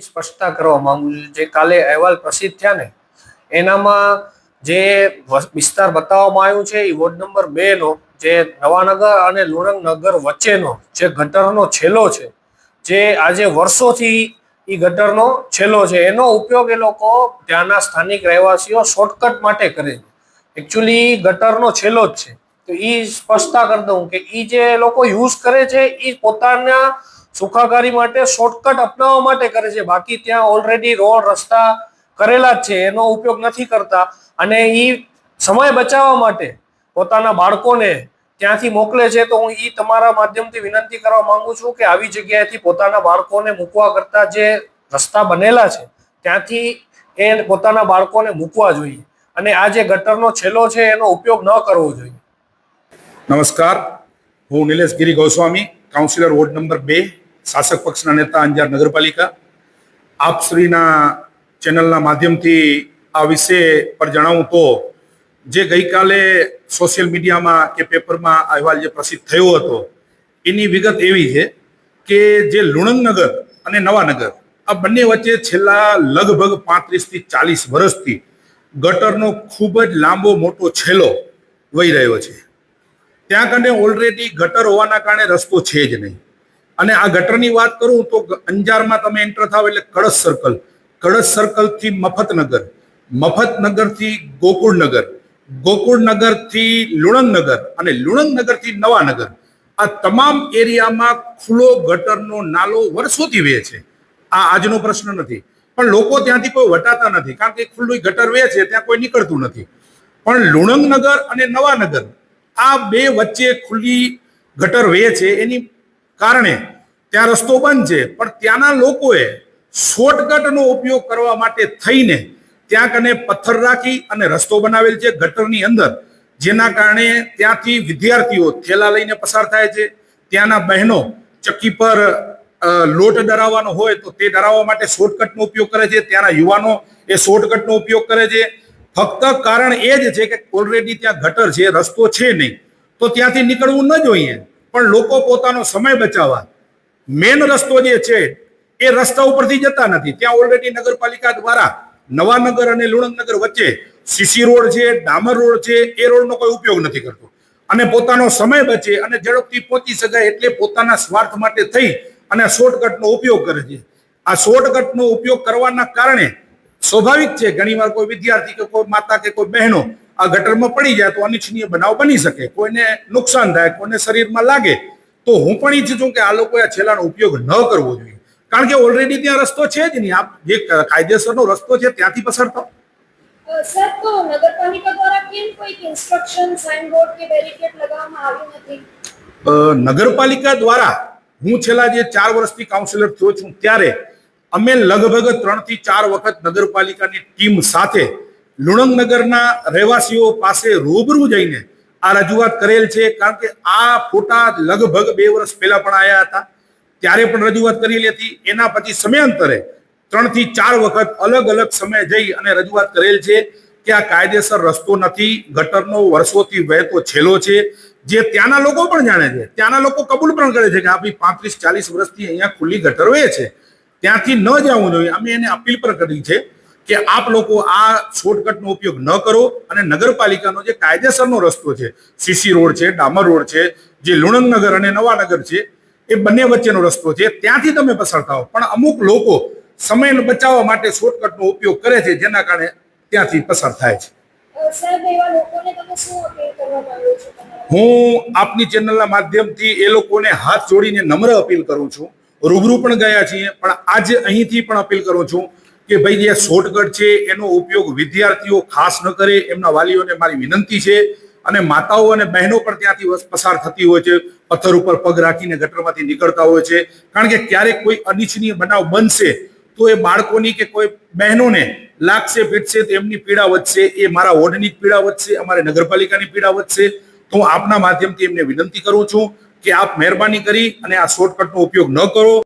સ્પષ્ટતા કરવા માંગુ છું. જે કાલે અહેવાલ પ્રસિદ્ધ થયા ને એનામાં જે વિસ્તાર બતાવવામાં આવ્યું છે એ વોર્ડ નંબર 2 નો જે નવાનગર અને લુણંગનગર વચ્ચેનો જે ગટરનો છેલ્લો છે, જે આજે વર્ષોથી એ ગટરનો છેલ્લો છે, એનો ઉપયોગ એ લોકો ત્યાંના સ્થાનિક રહેવાસીઓ શોર્ટકટ માટે કરે છે. એકચ્યુઅલી ગટરનો છેલ્લો જ છે. તો એ સ્પષ્ટતા કરી દઉં કે એ જે લોકો યુઝ કરે છે એ પોતાના સુખાકારી માટે શોર્ટકટ અપનાવવા માટે કરે છે. બાકી ત્યાં ઓલરેડી રોડ રસ્તા કરેલા જ છે, એનો ઉપયોગ નથી કરતા. અને એ સમય બચાવવા માટે પોતાના બાળકોને ત્યાંથી મોકલે છે. તો હું એ તમારા માધ્યમથી વિનંતી કરવા માંગુ છું કે આવી જગ્યાએથી પોતાના બાળકોને મૂકવા કરતા જે રસ્તા બનેલા છે ત્યાંથી એ પોતાના બાળકોને મૂકવા જોઈએ અને આ જે ગટરનો છેલ્લો છે એનો ઉપયોગ ન કરવો જોઈએ. નમસ્કાર, હું નિલેશ ગિરી ગોસ્વામી, કાઉન્સિલર વોર્ડ નંબર 2, શાસક પક્ષના નેતા અંજાર નગરપાલિકા. આપ શ્રીના ચેનલના માધ્યમથી આ વિષય પર જણાવું તો જે ગઈકાલે સોશિયલ મીડિયામાં કે પેપરમાં અહેવાલ જે પ્રસિદ્ધ થયો હતો એની વિગત એવી છે કે જે લુણંગનગર અને નવાનગર આ બંને વચ્ચે છેલ્લા લગભગ 35થી 40 વર્ષથી ગટરનો ખૂબ જ લાંબો મોટો છેલ્લો વહી રહ્યો છે. ત્યાં કને ઓલરેડી ગટર હોવાના કારણે રસ્તો છે જ નહીં. અને આ ગટરની વાત કરું તો અંજારમાં તમે એન્ટર થાવ એટલે કળશ સર્કલ, કળશ સર્કલથી મફતનગર, મફતનગરથી ગોકુળનગર, ગોકુળનગરથી લુણંગનગર અને લુણંગનગરથી નવાનગર, આ તમામ એરિયામાં ખુલ્લો ગટરનો નાલો વર્ષોથી વહે છે. આ આજનો પ્રશ્ન નથી, પણ લોકો ત્યાંથી કોઈ વટાતા નથી કારણ કે ખુલ્લું ગટર વહે છે, ત્યાં કોઈ નીકળતું નથી. પણ લુણંગનગર અને નવાનગર આ બે વચ્ચે ખુલ્લી ગટર વહે છે, એની કારણે ત્યાં રસ્તો બંધ છે. પણ ત્યાંના લોકોએ શોર્ટકટનો ઉપયોગ કરવા માટે થઈને ત્યાં કને પથ્થર રાખી અને રસ્તો બનાવેલ છે ગટરની અંદર, જેના કારણે ત્યાંથી વિદ્યાર્થીઓ થેલા લઈને પસાર થાય છે. ત્યાંના બહેનો ચક્કી પર લોટ દરાવવાનો હોય તો તે દરાવવા માટે શોર્ટકટનો ઉપયોગ કરે છે. ત્યાંના યુવાનો એ શોર્ટકટનો ઉપયોગ કરે છે. ફક્ત કારણ એ જ છે કે ઓલરેડી ત્યાં ગટર છે, રસ્તો છે નહીં, તો ત્યાંથી નીકળવું ન જોઈએ. પણ લોકો પોતાનો સમય બચાવવા મેન રસ્તો જે છે એ રસ્તા ઉપરથી જતા નથી. ત્યાં ઓલરેડી નગરપાલિકા દ્વારા નવાનગર અને લુણંગનગર વચ્ચે સીસી રોડ છે, ડામર રોડ છે, એ રોડનો કોઈ ઉપયોગ નથી કરતો. અને પોતાનો સમય બચે અને ઝડપથી પહોંચી શકાય એટલે પોતાના સ્વાર્થ માટે થઈ અને શોર્ટકટનો ઉપયોગ કરે છે. આ શોર્ટકટનો ઉપયોગ કરવાના કારણે સ્વાભાવિક છે ઘણીવાર કોઈ વિદ્યાર્થી કે કોઈ માતા કે કોઈ બહેનો આ ગટરમાં પડી જાય તો અનિચ્છનીય બનાવ બની શકે, કોઈને નુકસાન થાય, કોઈને શરીરમાં લાગે. તો હું પણ ઈચ્છું છું કે આ લોકોએ આ છેલ્લાનો ઉપયોગ ન કરવો જોઈએ, કારણ કે ઓલરેડી ત્યાં રસ્તો છે જ નહીં. આપ જે કાયદેસરનો રસ્તો છે ત્યાંથી પસાર થાવ. સર, તો નગરપાલિકા દ્વારા કેમ કોઈ ઇન્સ્ટ્રક્શન, સાઇન બોર્ડ કે બેરિકેડ લગાવવામાં આવ્યું નથી? નગરપાલિકા દ્વારા હું છેલ્લા જે 4 વર્ષથી કાઉન્સિલર થયો છું ત્યારે અમે લગભગ 3 થી 4 વખત નગરપાલિકાની ટીમ સાથે લુણંગનગરના રહેવાસીઓ પાસે રૂબરૂ જઈને આ રજૂઆત કરેલ છે. કારણ કે આ ફોટા લગભગ 2 વર્ષ પહેલા પણ આવ્યા હતા, ત્યારે પણ રજૂઆત કરેલી હતી. એના પછી સમયાંતરે 3 થી 4 વખત અલગ અલગ સમય જઈ અને રજૂઆત કરેલ છે કે આ કાયદેસર રસ્તો નથી, ગટરનો વર્ષોથી વહેતો છેલ્લો છે, જે ત્યાંના લોકો પણ જાણે છે. ત્યાંના લોકો કબૂલ પણ કરે છે કે આપણી 35-40 વર્ષથી અહીંયા ખુલ્લી ગટર વહે છે, ત્યાંથી ન જવું જોઈએ. અમે એને અપીલ પણ કરી છે કે આપ લોકો આ શોર્ટકટનો ઉપયોગ ન કરો અને નગરપાલિકાનો જે કાયદેસરનો રસ્તો છે, સીસી રોડ છે, ડામર રોડ છે, જે લુણંગનગર અને નવાનગર છે એ બંને વચ્ચેનો રસ્તો છે, ત્યાંથી તમે પસાર થાઓ. પણ અમુક લોકો સમયને બચાવવા માટે શોર્ટકટનો ઉપયોગ કરે છે, જેના કારણે ત્યાંથી પસાર થાય છે. હું આપની ચેનલના માધ્યમથી એ લોકોને હાથ જોડીને નમ્ર અપીલ કરું છું. રૂબરૂ પણ ગયા છીએ, પણ આજે અહીંથી પણ અપીલ કરું છું કે ભાઈ જે શોર્ટકટ છે એનો ઉપયોગ વિદ્યાર્થીઓ ખાસ ન કરે. એમના વાલીઓને મારી વિનંતી છે. અને માતાઓ અને બહેનો પણ ત્યાંથી પસાર થતી હોય છે, પથ્થર ઉપર પગ રાખીને ગટરમાંથી નીકળતા હોય છે. કારણ કે ક્યારેક કોઈ અનિચ્છનીય બનાવ બનશે તો એ બાળકોની કે કોઈ બહેનોને લાગશે પીટશે તો એમની પીડા વધશે, એ મારા વોર્ડની પીડા વધશે, અમારે નગરપાલિકાની પીડા વધશે. તો હું આપના માધ્યમથી એમને વિનંતી કરું છું કે આપ મહેરબાની કરી અને આ શોર્ટકટનો ઉપયોગ ન કરો.